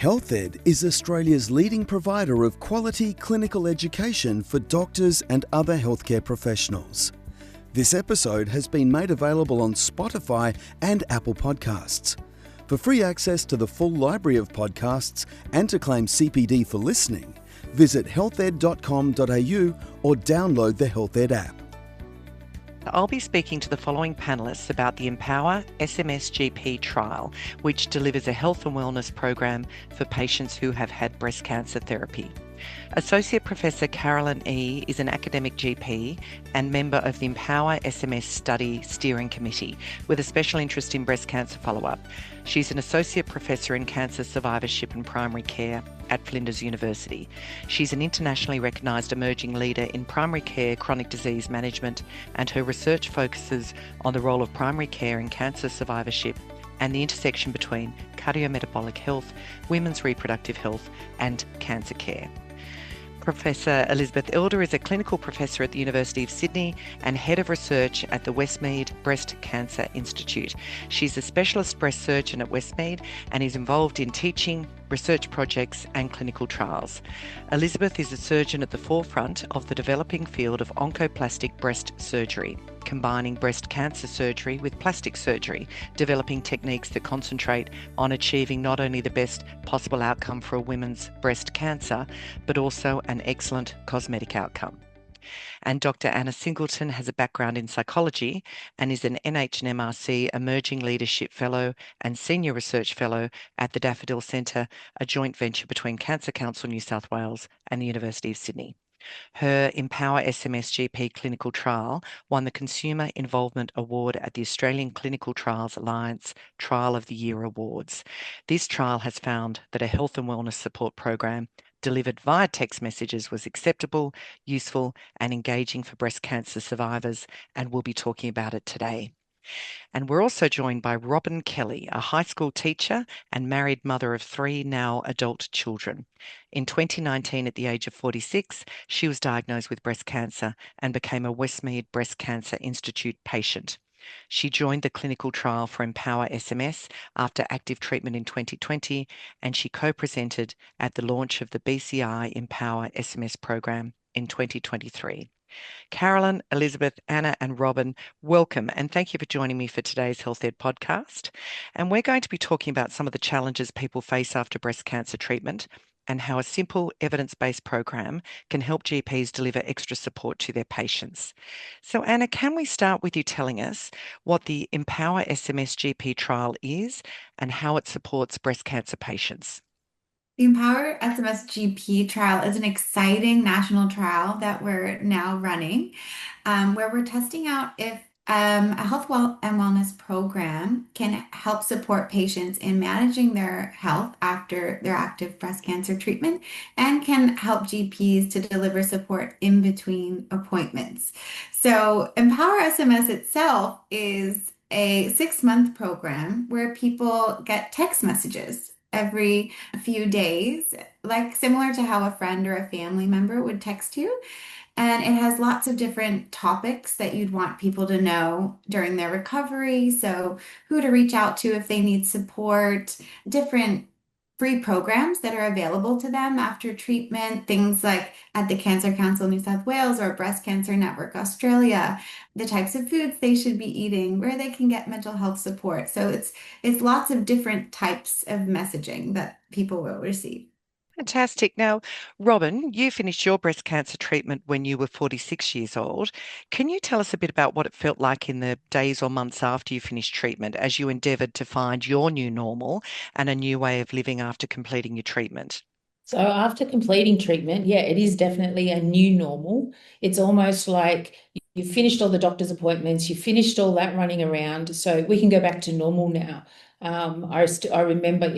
HealthEd is Australia's leading provider of quality clinical education for doctors and other healthcare professionals. This episode has been made available on Spotify and Apple Podcasts. For free access to the full library of podcasts and to claim CPD for listening, visit healthed.com.au or download the HealthEd app. I'll be speaking to the following panellists about the EMPOWER-SMS GP trial, which delivers a health and wellness program for patients who have had breast cancer therapy. Associate Professor Carolyn is an academic GP and member of the EMPOWER-SMS Study Steering Committee with a special interest in breast cancer follow-up. She's an Associate Professor in Cancer Survivorship and Primary Care at Flinders University. She's an internationally recognised emerging leader in primary care chronic disease management, and her research focuses on the role of primary care in cancer survivorship and the intersection between cardiometabolic health, women's reproductive health and cancer care. Professor Elisabeth is a clinical professor at the University of Sydney and head of research at the Westmead Breast Cancer Institute. She's a specialist breast surgeon at Westmead and is involved in teaching, research projects and clinical trials. Elisabeth is a surgeon at the forefront of the developing field of oncoplastic breast surgery, combining breast cancer surgery with plastic surgery, developing techniques that concentrate on achieving not only the best possible outcome for a woman's breast cancer, but also an excellent cosmetic outcome. And Dr. Anna Singelton has a background in psychology and is an NHMRC Emerging Leadership Fellow and Senior Research Fellow at the Daffodil Centre, a joint venture between Cancer Council New South Wales and the University of Sydney. Her EMPOWER-SMS GP clinical trial won the Consumer Involvement Award at the Australian Clinical Trials Alliance Trial of the Year Awards. This trial has found that a health and wellness support program delivered via text messages was acceptable, useful and engaging for breast cancer survivors, and we'll be talking about it today. And we're also joined by Robyn Kelly, a high school teacher and married mother of 3 now adult children. In 2019, at the age of 46, she was diagnosed with breast cancer and became a Westmead Breast Cancer Institute patient. She joined the clinical trial for EMPOWER-SMS after active treatment in 2020, and she co-presented at the launch of the BCI EMPOWER-SMS program in 2023. Carolyn, Elisabeth, Anna and Robyn, welcome and thank you for joining me for today's Health Ed podcast. And we're going to be talking about some of the challenges people face after breast cancer treatment and how a simple evidence-based program can help GPs deliver extra support to their patients. So Anna, can we start with you telling us what the EMPOWER-SMS GP trial is and how it supports breast cancer patients? The EMPOWER-SMS GP trial is an exciting national trial that we're now running, where we're testing out if a health and wellness program can help support patients in managing their health after their active breast cancer treatment and can help GPs to deliver support in between appointments. So EMPOWER-SMS itself is a 6-month program where people get text messages every few days, like similar to how a friend or a family member would text you. And it has lots of different topics that you'd want people to know during their recovery. So who to reach out to if they need support, different free programs that are available to them after treatment, things like at the Cancer Council New South Wales or Breast Cancer Network Australia, the types of foods they should be eating, where they can get mental health support. So it's lots of different types of messaging that people will receive. Fantastic. Now, Robyn, you finished your breast cancer treatment when you were 46 years old. Can you tell us a bit about what it felt like in the days or months after you finished treatment as you endeavoured to find your new normal and a new way of living after completing your treatment? So after completing treatment, yeah, it is definitely a new normal. It's almost like you finished all the doctor's appointments, you finished all that running around, so we can go back to normal now. I remember,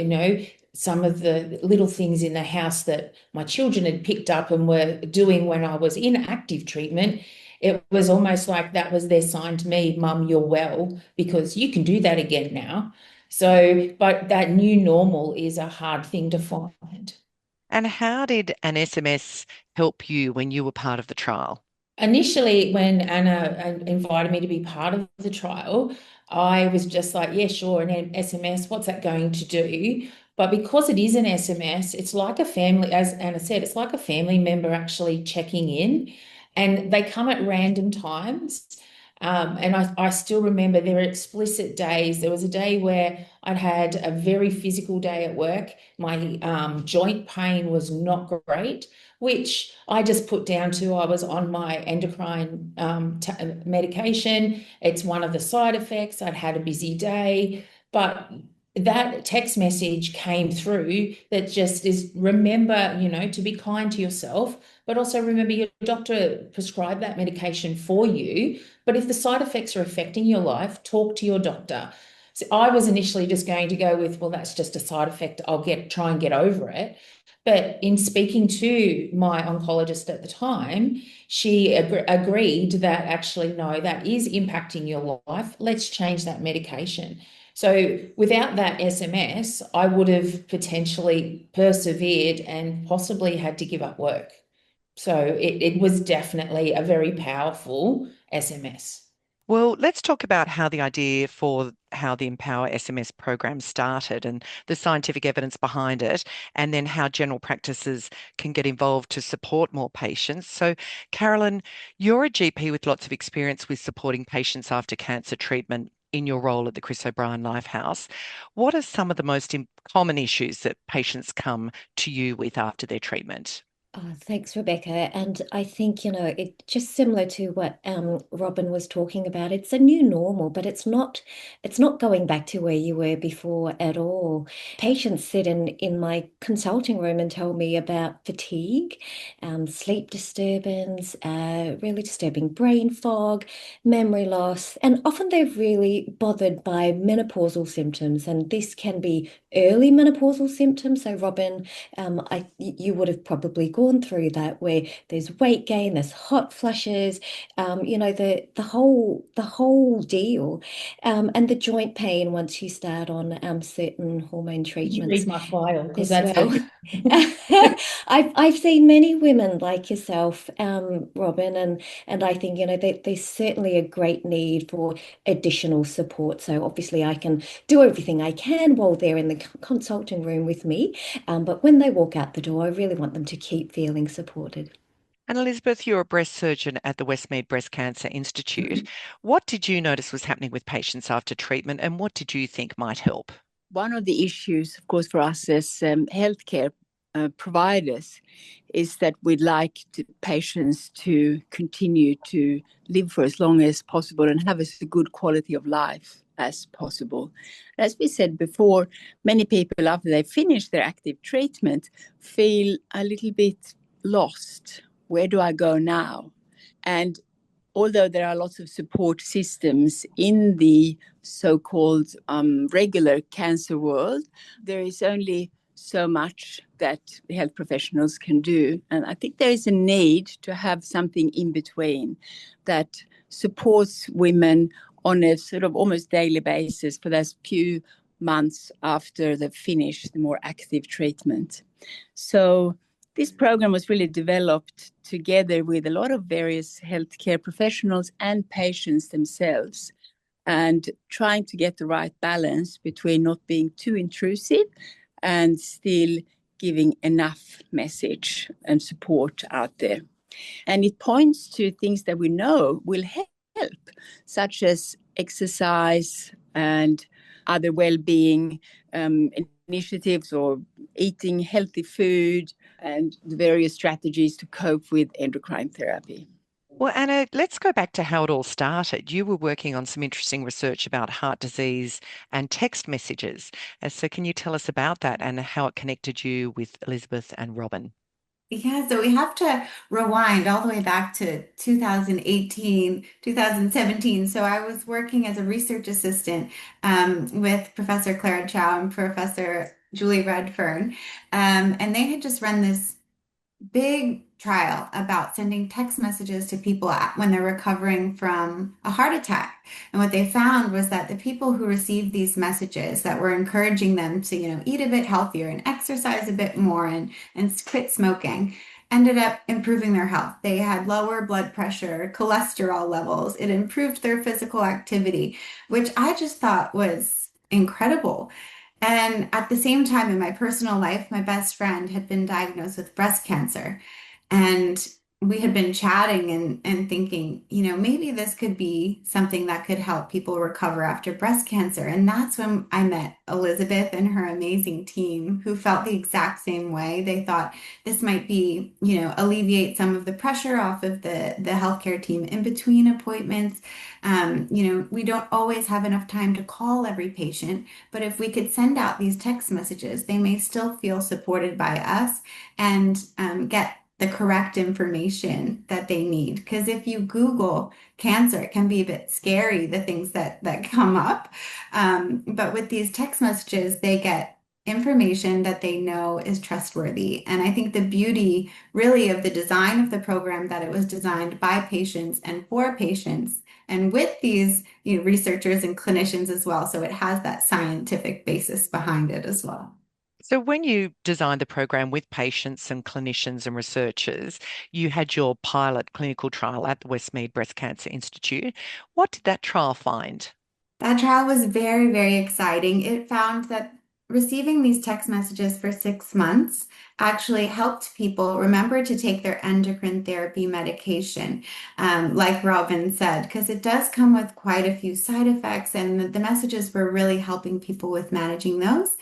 some of the little things in the house that my children had picked up and were doing when I was in active treatment. It was almost like that was their sign to me, Mum, you're well, because you can do that again now. So, but that new normal is a hard thing to find. And how did an SMS help you when you were part of the trial? Initially, when Anna invited me to be part of the trial, I was just like, yeah, sure, an SMS, what's that going to do? But because it is an SMS, it's like a family, as Anna said, it's like a family member actually checking in, and they come at random times. And I still remember there were explicit days. There was a day where I'd had a very physical day at work. My joint pain was not great, which I just put down to I was on my endocrine medication. It's one of the side effects. I'd had a busy day, but that text message came through that just is remember, to be kind to yourself, but also remember your doctor prescribed that medication for you. But if the side effects are affecting your life, talk to your doctor. So I was initially just going to go with, well, that's just a side effect. I'll try and get over it. But in speaking to my oncologist at the time, she agreed that actually, no, that is impacting your life. Let's change that medication. So without that SMS, I would have potentially persevered and possibly had to give up work. So it was definitely a very powerful SMS. Well, let's talk about how the idea for how the Empower SMS program started and the scientific evidence behind it, and then how general practices can get involved to support more patients. So, Carolyn, you're a GP with lots of experience with supporting patients after cancer treatment in your role at the Chris O'Brien Lifehouse. What are some of the most common issues that patients come to you with after their treatment? Oh, thanks, Rebecca. And I think, it just similar to what Robyn was talking about. It's a new normal, but it's not going back to where you were before at all. Patients sit in my consulting room and tell me about fatigue, sleep disturbance, really disturbing brain fog, memory loss, and often they're really bothered by menopausal symptoms. And this can be early menopausal symptoms. So, Robyn, you would have probably gone through that where there's weight gain, there's hot flushes, the whole deal, and the joint pain once you start on certain hormone Did you treatments read my file? Because as that's well. I've seen many women like yourself, Robyn, and I think there's certainly a great need for additional support. So obviously I can do everything I can while they're in the consulting room with me, but when they walk out the door, I really want them to keep feeling supported. And Elisabeth, you're a breast surgeon at the Westmead Breast Cancer Institute. What did you notice was happening with patients after treatment, and what did you think might help? One of the issues, of course, for us as healthcare providers is that we'd like patients to continue to live for as long as possible and have as good quality of life as possible. As we said before, many people after they finish their active treatment feel a little bit lost. Where do I go now? And although there are lots of support systems in the so-called regular cancer world, there is only so much that the health professionals can do. And I think there is a need to have something in between that supports women on a sort of almost daily basis for those few months after they've finished the more active treatment. So this program was really developed together with a lot of various healthcare professionals and patients themselves, and trying to get the right balance between not being too intrusive and still giving enough message and support out there. And it points to things that we know will help, such as exercise and other well-being initiatives, or eating healthy food, and the various strategies to cope with endocrine therapy. Well, Anna, let's go back to how it all started. You were working on some interesting research about heart disease and text messages. So can you tell us about that and how it connected you with Elisabeth and Robyn? Yeah, so we have to rewind all the way back to 2018, 2017. So I was working as a research assistant with Professor Clara Chow and Professor Julie Redfern. And they had just run this big trial about sending text messages to people when they're recovering from a heart attack. And what they found was that the people who received these messages that were encouraging them to, eat a bit healthier and exercise a bit more and quit smoking ended up improving their health. They had lower blood pressure, cholesterol levels. It improved their physical activity, which I just thought was incredible. And at the same time, in my personal life, my best friend had been diagnosed with breast cancer. And we had been chatting and thinking, maybe this could be something that could help people recover after breast cancer. And that's when I met Elisabeth and her amazing team who felt the exact same way. They thought this might be, alleviate some of the pressure off of the healthcare team in between appointments. We don't always have enough time to call every patient, but if we could send out these text messages, they may still feel supported by us and get the correct information that they need. Because if you Google cancer, it can be a bit scary, the things that come up. But with these text messages, they get information that they know is trustworthy. And I think the beauty really of the design of the program, that it was designed by patients and for patients and with these researchers and clinicians as well. So it has that scientific basis behind it as well. So when you designed the program with patients and clinicians and researchers, you had your pilot clinical trial at the Westmead Breast Cancer Institute. What did that trial find? That trial was very, very exciting. It found that receiving these text messages for 6 months actually helped people remember to take their endocrine therapy medication, like Robyn said, because it does come with quite a few side effects, and the messages were really helping people with managing those.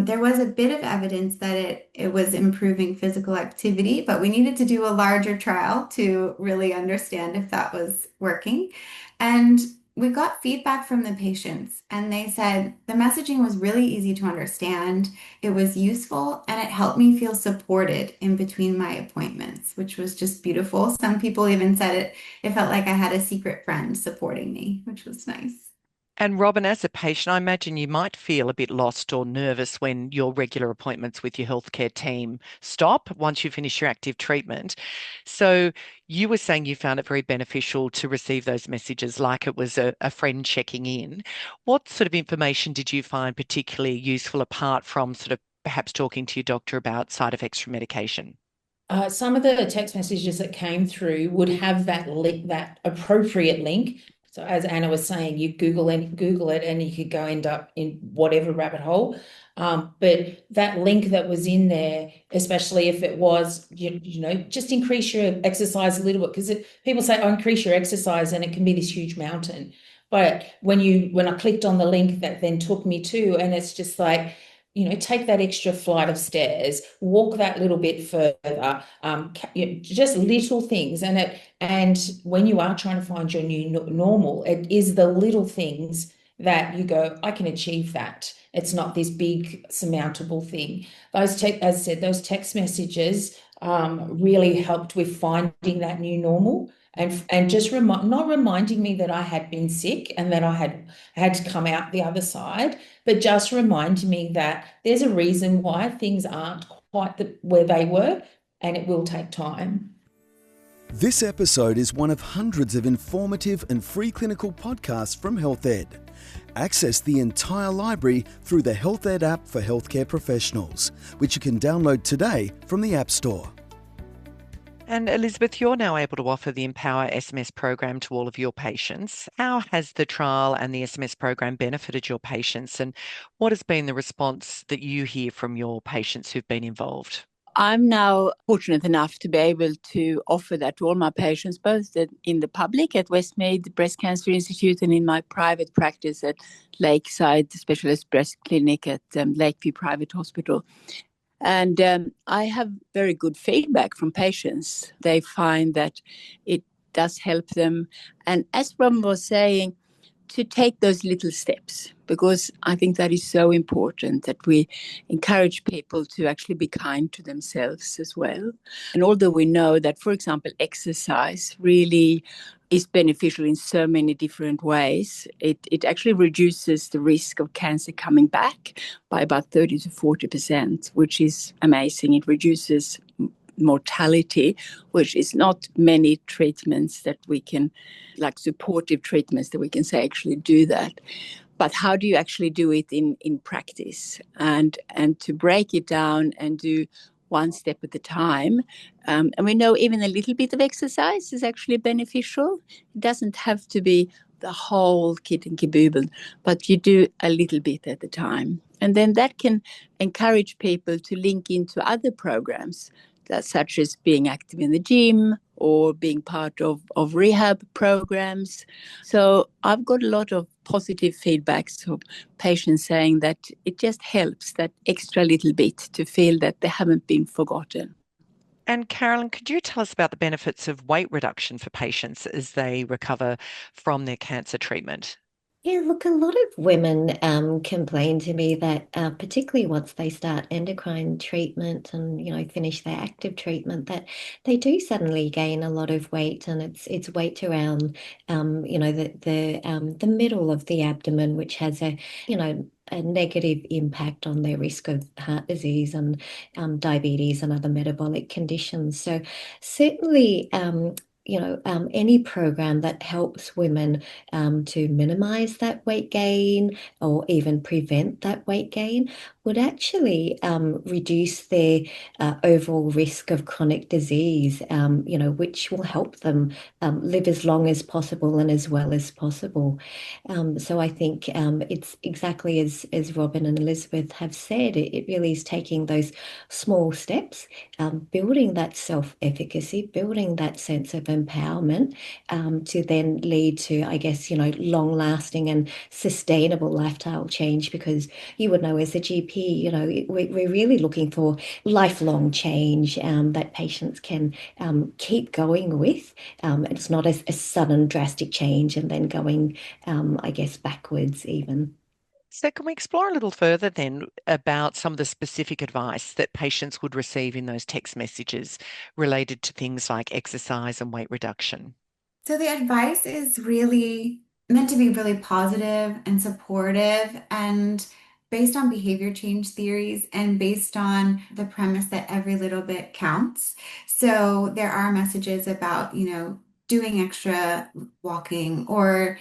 There was a bit of evidence that it was improving physical activity, but we needed to do a larger trial to really understand if that was working. And we got feedback from the patients, and they said the messaging was really easy to understand, it was useful, and it helped me feel supported in between my appointments, which was just beautiful. Some people even said it felt like I had a secret friend supporting me, which was nice. And Robyn, as a patient, I imagine you might feel a bit lost or nervous when your regular appointments with your healthcare team stop once you finish your active treatment. So you were saying you found it very beneficial to receive those messages like it was a friend checking in. What sort of information did you find particularly useful apart from sort of perhaps talking to your doctor about side effects from medication? Some of the text messages that came through would have that link, that appropriate link. So as Anna was saying, you Google it and you could go end up in whatever rabbit hole. But that link that was in there, especially if it was, just increase your exercise a little bit, because people say, oh, increase your exercise, and it can be this huge mountain. But when I clicked on the link that then took me to, and it's just like, take that extra flight of stairs, walk that little bit further, just little things. And when you are trying to find your new normal, it is the little things that you go, I can achieve that. It's not this big surmountable thing. As I said, those text messages really helped with finding that new normal. And just not reminding me that I had been sick and that I had to come out the other side, but just reminding me that there's a reason why things aren't quite where they were, and it will take time. This episode is one of hundreds of informative and free clinical podcasts from Health Ed. Access the entire library through the Health Ed app for healthcare professionals, which you can download today from the App Store. And Elisabeth, you're now able to offer the EMPOWER-SMS program to all of your patients. How has the trial and the SMS program benefited your patients, and what has been the response that you hear from your patients who've been involved? I'm now fortunate enough to be able to offer that to all my patients, both in the public at Westmead Breast Cancer Institute and in my private practice at Lakeside Specialist Breast Clinic at Lakeview Private Hospital. And I have very good feedback from patients. They find that it does help them. And as Robyn was saying, to take those little steps, because I think that is so important that we encourage people to actually be kind to themselves as well. And although we know that, for example, exercise really is beneficial in so many different ways, it actually reduces the risk of cancer coming back by about 30 to 40%, which is amazing. It reduces mortality, which is not many treatments that we can, like supportive treatments that we can say actually do that. But how do you actually do it in practice? And to break it down and do one step at a time. And we know even a little bit of exercise is actually beneficial. It doesn't have to be the whole kit and caboodle, but you do a little bit at a time. And then that can encourage people to link into other programs, such as being active in the gym or being part of rehab programs. So I've got a lot of positive feedbacks of patients saying that it just helps that extra little bit to feel that they haven't been forgotten. And Carolyn, could you tell us about the benefits of weight reduction for patients as they recover from their cancer treatment? Yeah, look, a lot of women complain to me that particularly once they start endocrine treatment and finish their active treatment, that they do suddenly gain a lot of weight, and it's weight around the middle of the abdomen, which has a negative impact on their risk of heart disease and diabetes and other metabolic conditions. So certainly, any program that helps women to minimize that weight gain or even prevent that weight gain would actually reduce their overall risk of chronic disease, which will help them live as long as possible and as well as possible. So I think it's exactly as Robyn and Elisabeth have said, it really is taking those small steps, building that self-efficacy, building that sense of empowerment to then lead to, I guess, long-lasting and sustainable lifestyle change, because you would know as a GP, we're really looking for lifelong change that patients can keep going with. It's not a sudden drastic change and then going, I guess, backwards even. So can we explore a little further then about some of the specific advice that patients would receive in those text messages related to things like exercise and weight reduction? So the advice is really meant to be really positive and supportive and based on behavior change theories and based on the premise that every little bit counts. So there are messages about, doing extra walking or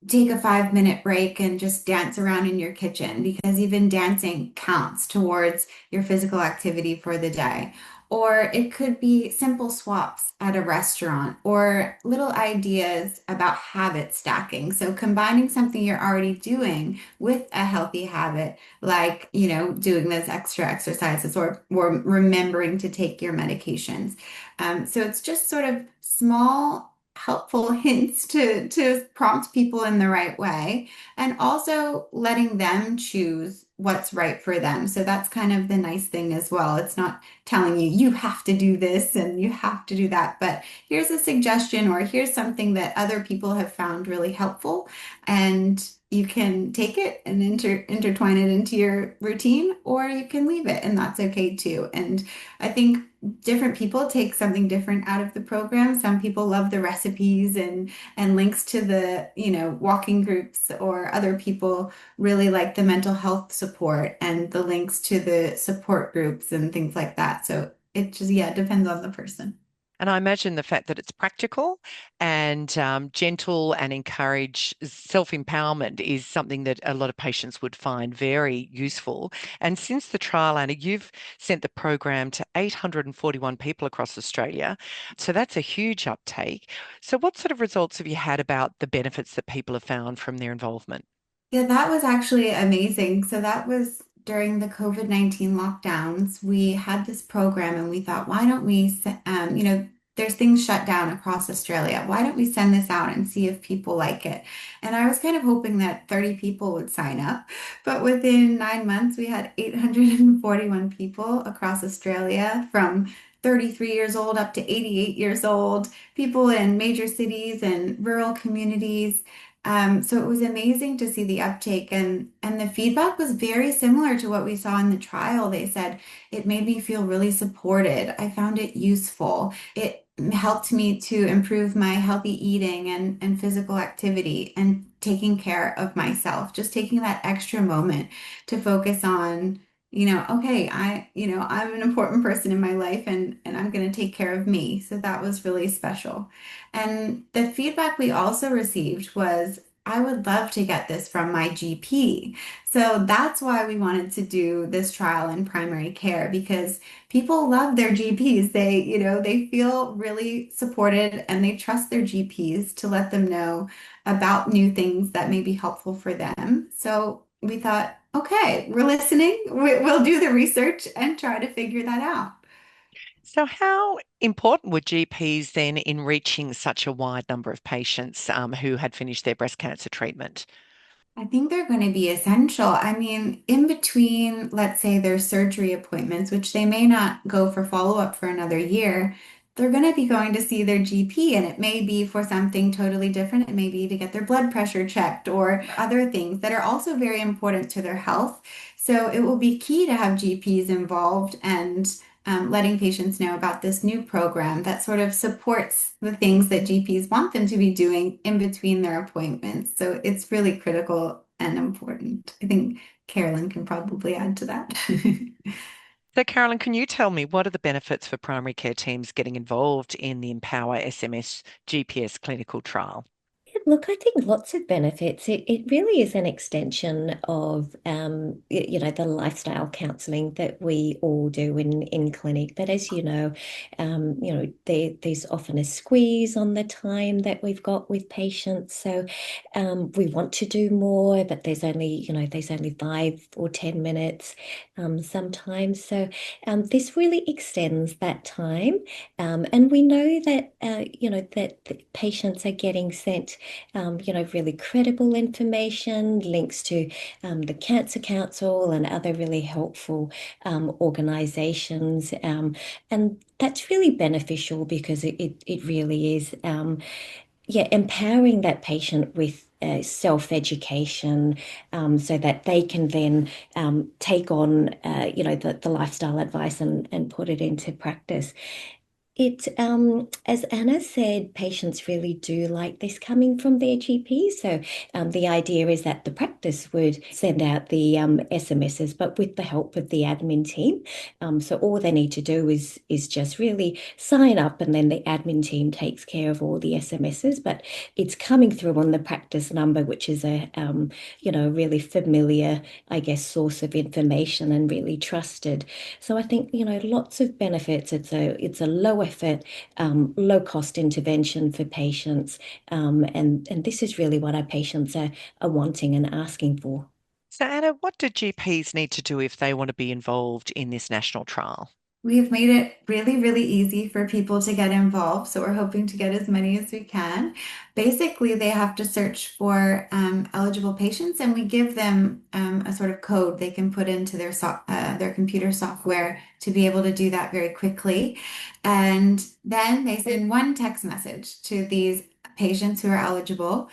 take a 5-minute break and just dance around in your kitchen, because even dancing counts towards your physical activity for the day. Or it could be simple swaps at a restaurant or little ideas about habit stacking. So combining something you're already doing with a healthy habit, like, doing those extra exercises or remembering to take your medications. So it's just sort of small helpful hints to prompt people in the right way, and also letting them choose what's right for them. So that's kind of the nice thing as well. It's not telling you have to do this and you have to do that, but here's a suggestion or here's something that other people have found really helpful, and you can take it and intertwine it into your routine, or you can leave it, and that's okay too. And I think different people take something different out of the program. Some people love the recipes and links to the, walking groups, or other people really like the mental health support and the links to the support groups and things like that. So it just, yeah, it depends on the person. And I imagine the fact that it's practical and gentle and encourage self-empowerment is something that a lot of patients would find very useful. And since the trial, Anna, you've sent the program to 841 people across Australia. So that's a huge uptake. So what sort of results have you had about the benefits that people have found from their involvement? Yeah, that was actually amazing. So that was during the COVID-19 lockdowns. We had this program and we thought, why don't we, there's things shut down across Australia. Why don't we send this out and see if people like it? And I was kind of hoping that 30 people would sign up. But within 9 months, we had 841 people across Australia, from 33 years old up to 88 years old, people in major cities and rural communities. So it was amazing to see the uptake, and the feedback was very similar to what we saw in the trial. They said it made me feel really supported. I found it useful. It helped me to improve my healthy eating and physical activity and taking care of myself. Just taking that extra moment to focus on, okay, I'm an important person in my life, and I'm going to take care of me. So that was really special. And the feedback we also received was, I would love to get this from my GP. So that's why we wanted to do this trial in primary care, because people love their GPs. They feel really supported and they trust their GPs to let them know about new things that may be helpful for them. So we thought, okay, we're listening. We'll do the research and try to figure that out. So how important were GPs then in reaching such a wide number of patients who had finished their breast cancer treatment? I think they're going to be essential. I mean, in between, let's say their surgery appointments, which they may not go for follow-up for another year, they're going to be going to see their GP, and it may be for something totally different. It may be to get their blood pressure checked or other things that are also very important to their health. So it will be key to have GPs involved and letting patients know about this new program that sort of supports the things that GPs want them to be doing in between their appointments. So it's really critical and important. I think Carolyn can probably add to that. So Carolyn, can you tell me what are the benefits for primary care teams getting involved in the Empower SMS GPS clinical trial? Look, I think lots of benefits. It really is an extension of the lifestyle counselling that we all do in clinic. But as there's often a squeeze on the time that we've got with patients. So we want to do more, but there's only 5 or 10 minutes sometimes. So this really extends that time. And we know that that the patients are getting sent really credible information, links to the Cancer Council and other really helpful organisations. And that's really beneficial because it really is, empowering that patient with self-education so that they can then take on, the lifestyle advice and put it into practice. As Anna said, patients really do like this coming from their GP. So the idea is that the practice would send out the SMSs, but with the help of the admin team. So all they need to do is just really sign up, and then the admin team takes care of all the SMSs. But it's coming through on the practice number, which is a really familiar, I guess, source of information and really trusted. So I think lots of benefits. It's a low effort, low cost intervention for patients. And this is really what our patients are wanting and asking for. So Anna, what do GPs need to do if they want to be involved in this national trial? We've made it really, really easy for people to get involved, so we're hoping to get as many as we can. Basically, they have to search for eligible patients, and we give them a sort of code they can put into their computer software to be able to do that very quickly. And then they send one text message to these patients who are eligible,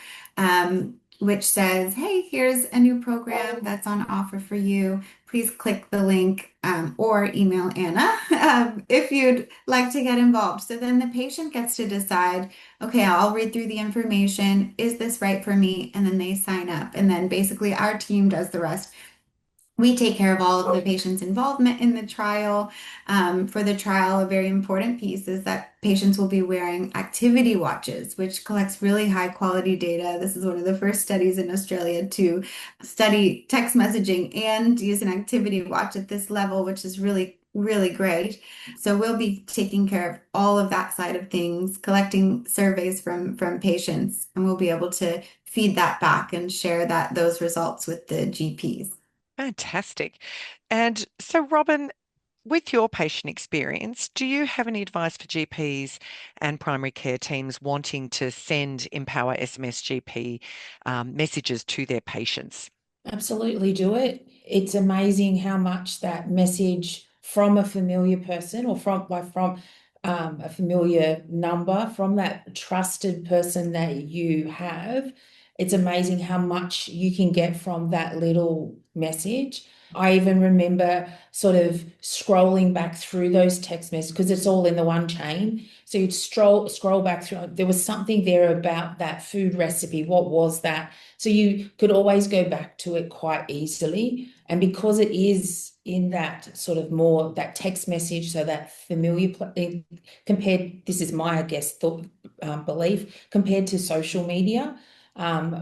which says, "Hey, here's a new program that's on offer for you. Please click the link or email Anna if you'd like to get involved." So then the patient gets to decide, okay, I'll read through the information. Is this right for me? And then they sign up. And then basically our team does the rest. We take care of all of the patient's involvement in the trial. For the trial, a very important piece is that patients will be wearing activity watches, which collects really high quality data. This is one of the first studies in Australia to study text messaging and use an activity watch at this level, which is really, really great. So we'll be taking care of all of that side of things, collecting surveys from patients, and we'll be able to feed that back and share those results with the GPs. Fantastic. And so, Robyn, with your patient experience, do you have any advice for GPs and primary care teams wanting to send Empower SMS GP messages to their patients? Absolutely do it. It's amazing how much that message from a familiar person or from a familiar number, from that trusted person that you have, it's amazing how much you can get from that little message. I even remember sort of scrolling back through those text messages because it's all in the one chain. So you'd scroll back through. There was something there about that food recipe. What was that? So you could always go back to it quite easily. And because it is in that sort of more that text message, so that familiar compared, this is my, I guess, belief, compared to social media,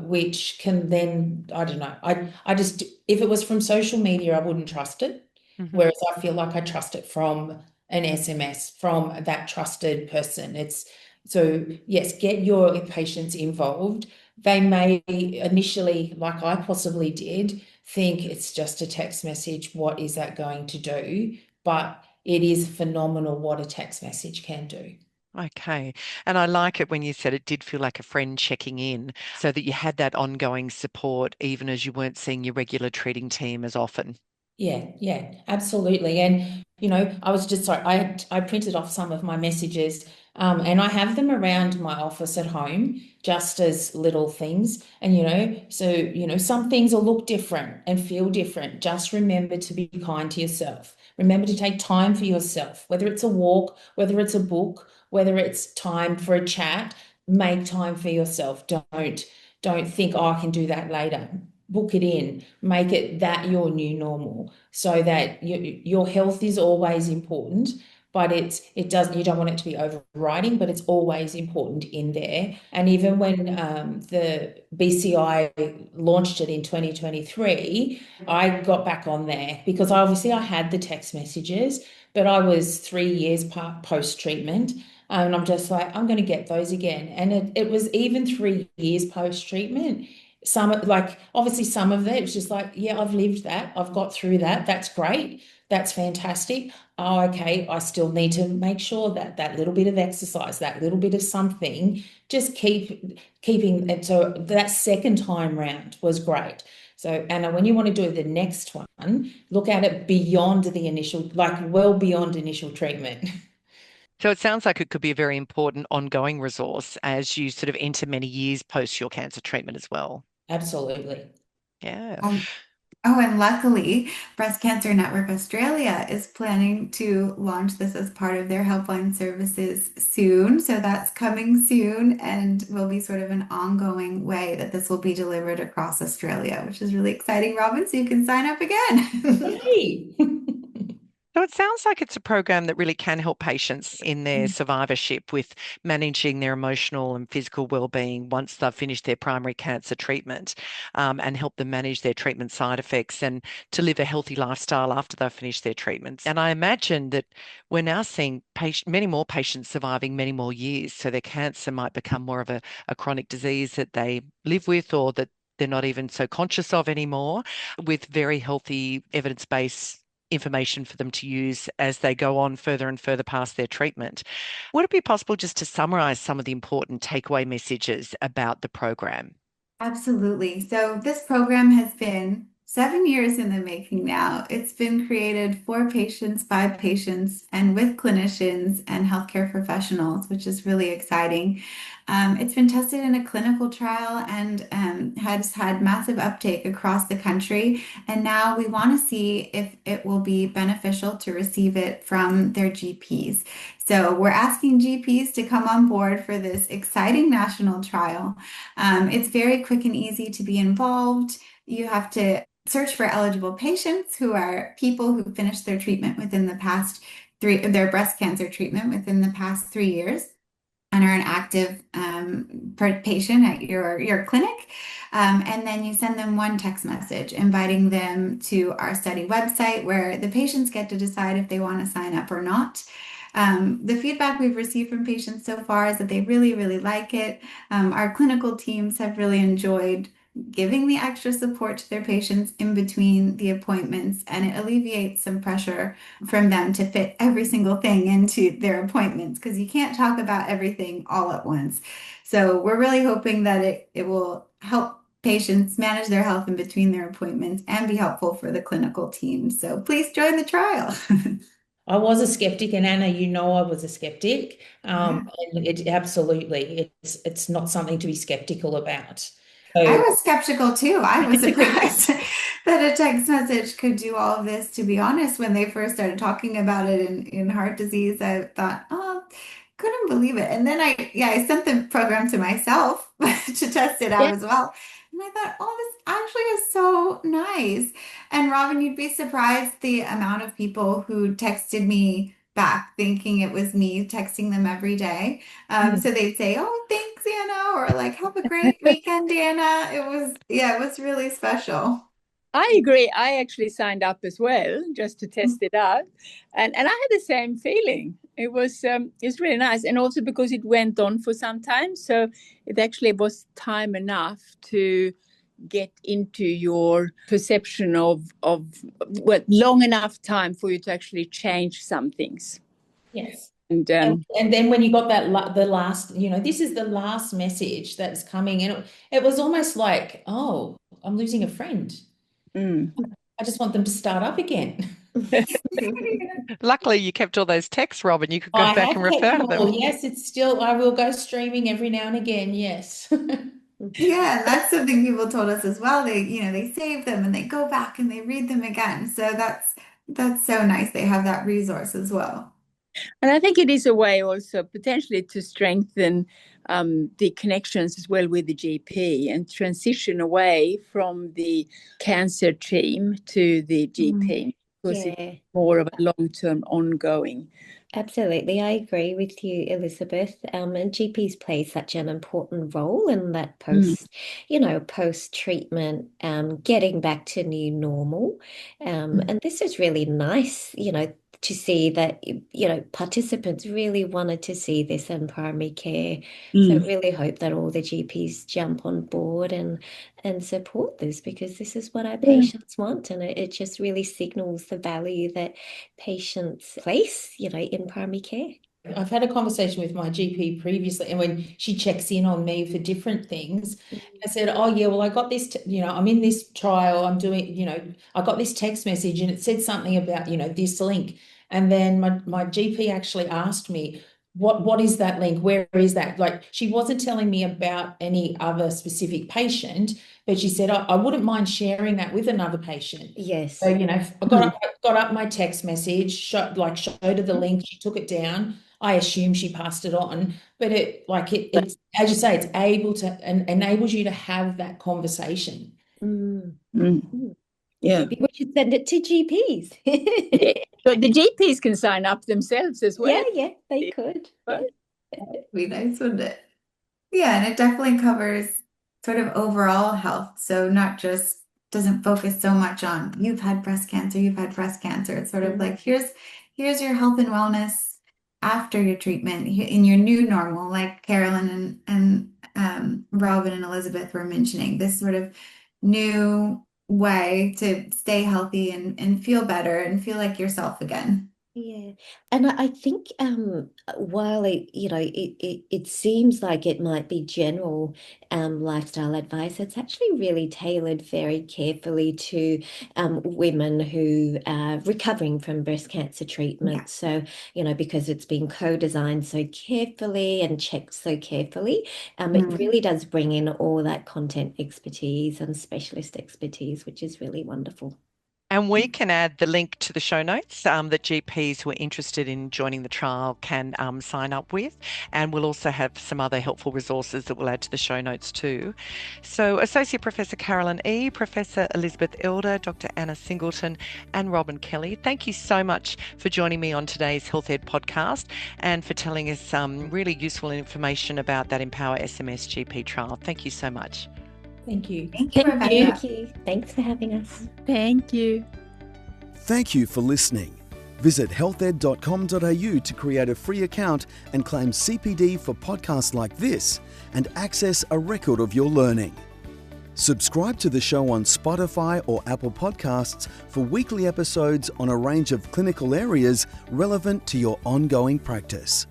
which can then, I don't know, I just, if it was from social media, I wouldn't trust it. Mm-hmm. Whereas I feel like I trust it from an SMS, from that trusted person. It's, So yes, get your patients involved. They may initially, like I possibly did, think it's just a text message. What is that going to do? But it is phenomenal what a text message can do. Okay. And I like it when you said it did feel like a friend checking in so that you had that ongoing support even as you weren't seeing your regular treating team as often. Yeah, absolutely. And I was just sorry, I printed off some of my messages, and I have them around my office at home just as little things. And so some things will look different and feel different. Just remember to be kind to yourself. Remember to take time for yourself, whether it's a walk, whether it's a book, whether it's time for a chat, make time for yourself. Don't think, oh, I can do that later. Book it in, make it that your new normal, so that your health is always important, but you don't want it to be overriding, but it's always important in there. And even when the BCI launched it in 2023, I got back on there because obviously I had the text messages, but I was 3 years post treatment. And I'm just like, I'm going to get those again. And it was even 3 years post treatment. Some, like obviously some of it was just like, yeah, I've lived that, I've got through that, that's great, that's fantastic. Oh, okay, I still need to make sure that that little bit of exercise, that little bit of something, just keeping it. So that second time round was great. So Anna, when you want to do the next one, look at it beyond the initial, like well beyond initial treatment. So it sounds like it could be a very important ongoing resource as you sort of enter many years post your cancer treatment as well. Absolutely. Yeah. Um, Oh, and luckily, Breast Cancer Network Australia is planning to launch this as part of their helpline services soon. So that's coming soon and will be sort of an ongoing way that this will be delivered across Australia, which is really exciting, Robyn. So you can sign up again. Yay. So it sounds like it's a program that really can help patients in their survivorship with managing their emotional and physical well-being once they've finished their primary cancer treatment, and help them manage their treatment side effects and to live a healthy lifestyle after they've finished their treatments. And I imagine that we're now seeing many more patients surviving many more years, so their cancer might become more of a chronic disease that they live with or that they're not even so conscious of anymore, with very healthy evidence-based information for them to use as they go on further and further past their treatment. Would it be possible just to summarize some of the important takeaway messages about the program? Absolutely. So this program has been 7 years in the making now. It's been created for patients, by patients, and with clinicians and healthcare professionals, which is really exciting. It's been tested in a clinical trial and has had massive uptake across the country. And now we want to see if it will be beneficial to receive it from their GPs. So we're asking GPs to come on board for this exciting national trial. It's very quick and easy to be involved. You have to search for eligible patients who are people who finished their treatment within the past their breast cancer treatment within the past 3 years and are an active patient at your clinic. And then you send them one text message inviting them to our study website where the patients get to decide if they want to sign up or not. The feedback we've received from patients so far is that they really, really like it. Our clinical teams have really enjoyed giving the extra support to their patients in between the appointments, and it alleviates some pressure from them to fit every single thing into their appointments because you can't talk about everything all at once. So we're really hoping that it will help patients manage their health in between their appointments and be helpful for the clinical team. So please join the trial. I was a skeptic, and Anna, I was a skeptic. Yeah. And it absolutely, it's not something to be skeptical about. I So was skeptical too. I was surprised that a text message could do all of this. To be honest, when they first started talking about it in heart disease, I thought, oh, couldn't believe it. And then I sent the program to myself to test it out Yeah. as well. And I thought, oh, this actually is so nice. And Robyn, you'd be surprised the amount of people who texted me back thinking it was me texting them every day. So they'd say, "Oh, thanks, Anna," or like, "Have a great weekend, Anna." It was, yeah, it was really special. I agree. I actually signed up as well just to test it out, and I had the same feeling. It's really nice, and also because it went on for some time, so it actually was time enough to get into your perception of long enough time for you to actually change some things. Yes. And then when you got that the last, this is the last message that's coming, and it was almost like, oh, I'm losing a friend. I just want them to start up again. Luckily, you kept all those texts, Robyn. You could go back and refer to them. Yes, it's still, I will go streaming every now and again. Yes. Yeah, that's something people told us as well. They save them and they go back and they read them again. So that's so nice. They have that resource as well. And I think it is a way also potentially to strengthen the connections as well with the GP and transition away from the cancer team to the GP, because it's more of a long-term ongoing. Absolutely, I agree with you, Elisabeth. And GPs play such an important role in that post-treatment, getting back to new normal. And this is really nice, to see that, participants really wanted to see this in primary care. So I really hope that all the GPs jump on board and support this, because this is what our patients want. And it just really signals the value that patients place, in primary care. I've had a conversation with my GP previously, and when she checks in on me for different things, I said, oh yeah, well, I got this, I'm in this trial, I'm doing, I got this text message and it said something about, this link. And then my GP actually asked me, what is that link? Where is that? Like, she wasn't telling me about any other specific patient, but she said, I wouldn't mind sharing that with another patient. Yes. So, I got up my text message, showed her the link, she took it down. I assume she passed it on, but it's, as you say, it's able to, and enables you to have that conversation. Yeah. Maybe we should send it to GPs. But the GPs can sign up themselves as well. Yeah, they could. That'd be nice, wouldn't it? Yeah, and it definitely covers sort of overall health. So not just, doesn't focus so much on you've had breast cancer. It's sort of like, here's your health and wellness after your treatment in your new normal, like Carolyn and Robyn and Elisabeth were mentioning, this sort of new way to stay healthy and feel better and feel like yourself again. Yeah, and I think while it seems like it might be general lifestyle advice, it's actually really tailored very carefully to women who are recovering from breast cancer treatment. So, because it's been co-designed so carefully and checked so carefully, it really does bring in all that content expertise and specialist expertise, which is really wonderful. And we can add the link to the show notes that GPs who are interested in joining the trial can sign up with. And we'll also have some other helpful resources that we'll add to the show notes too. So Associate Professor Carolyn E., Professor Elisabeth Elder, Dr. Anna Singelton and Robyn Kelly, thank you so much for joining me on today's Health Ed podcast and for telling us some really useful information about that EMPOWER-SMS GP trial. Thank you so much. Thank you. Thank you, Rebecca. Thank you. Thanks for having us. Thank you. Thank you for listening. Visit healthed.com.au to create a free account and claim CPD for podcasts like this and access a record of your learning. Subscribe to the show on Spotify or Apple Podcasts for weekly episodes on a range of clinical areas relevant to your ongoing practice.